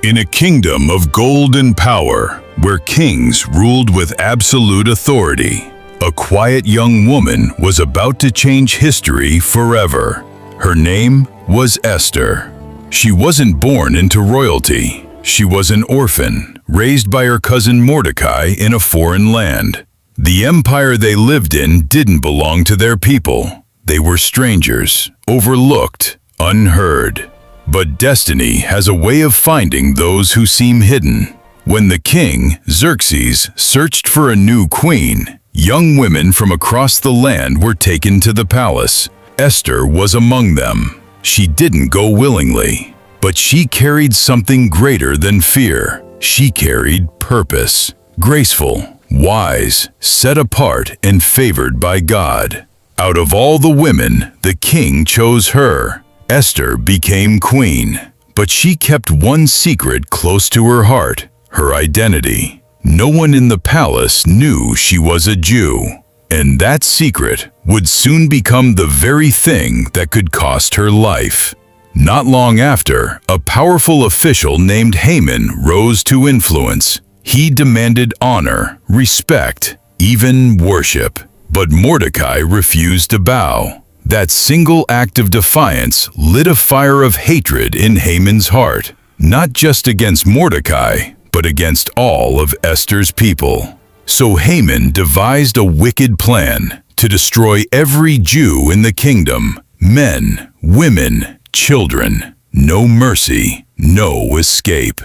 In a kingdom of gold and power, where kings ruled with absolute authority, a quiet young woman was about to change history forever. Her name was Esther. She wasn't born into royalty. She was an orphan, raised by her cousin Mordecai in a foreign land. The empire they lived in didn't belong to their people. They were strangers, overlooked, unheard. But destiny has a way of finding those who seem hidden. When the king, Xerxes, searched for a new queen, young women from across the land were taken to the palace. Esther was among them. She didn't go willingly, but she carried something greater than fear. She carried purpose. Graceful, wise, set apart and favored by God. Out of all the women, the king chose her. Esther became queen, but she kept one secret close to her heart, her identity. No one in the palace knew she was a Jew, and that secret would soon become the very thing that could cost her life. Not long after, a powerful official named Haman rose to influence. He demanded honor, respect, even worship. But Mordecai refused to bow. That single act of defiance lit a fire of hatred in Haman's heart, not just against Mordecai, but against all of Esther's people. So Haman devised a wicked plan to destroy every Jew in the kingdom, men, women, children. No mercy, no escape.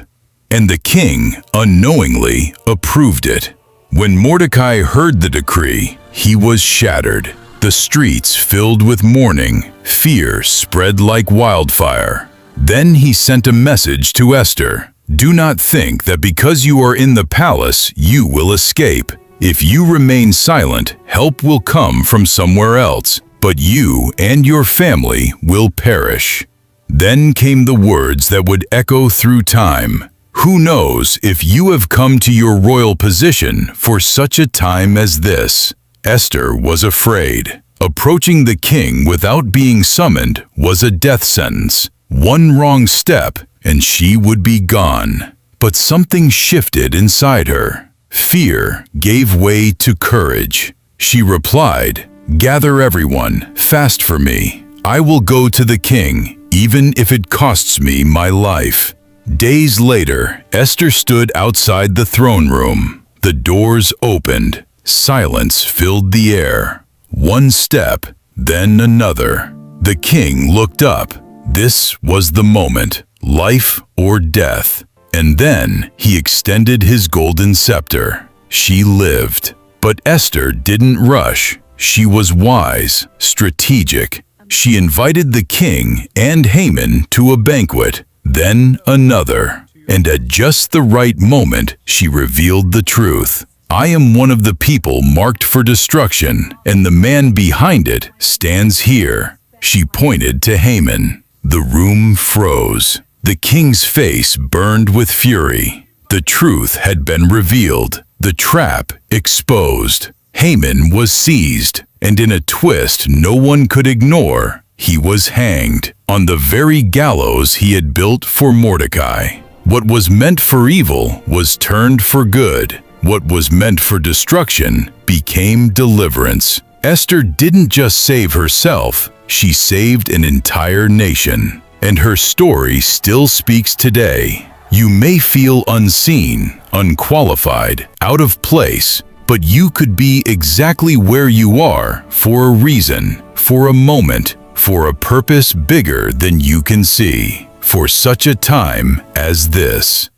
And the king, unknowingly, approved it. When Mordecai heard the decree, he was shattered. The streets filled with mourning, fear spread like wildfire. Then he sent a message to Esther. Do not think that because you are in the palace, you will escape. If you remain silent, help will come from somewhere else, but you and your family will perish. Then came the words that would echo through time. Who knows if you have come to your royal position for such a time as this? Esther was afraid. Approaching the king without being summoned was a death sentence. One wrong step, and she would be gone. But something shifted inside her. Fear gave way to courage. She replied, "Gather everyone, fast for me. I will go to the king, even if it costs me my life." Days later, Esther stood outside the throne room. The doors opened. Silence filled the air. One step, then another. The king looked up. This was the moment, life or death. And then he extended his golden scepter. She lived. But Esther didn't rush. She was wise, strategic. She invited the king and Haman to a banquet, then another. And at just the right moment, she revealed the truth. I am one of the people marked for destruction, and the man behind it stands here. She pointed to Haman. The room froze. The king's face burned with fury. The truth had been revealed, the trap exposed. Haman was seized, and in a twist no one could ignore, he was hanged on the very gallows he had built for Mordecai. What was meant for evil was turned for good. What was meant for destruction became deliverance. Esther didn't just save herself, she saved an entire nation. And her story still speaks today. You may feel unseen, unqualified, out of place, but you could be exactly where you are for a reason, for a moment, for a purpose bigger than you can see, for such a time as this.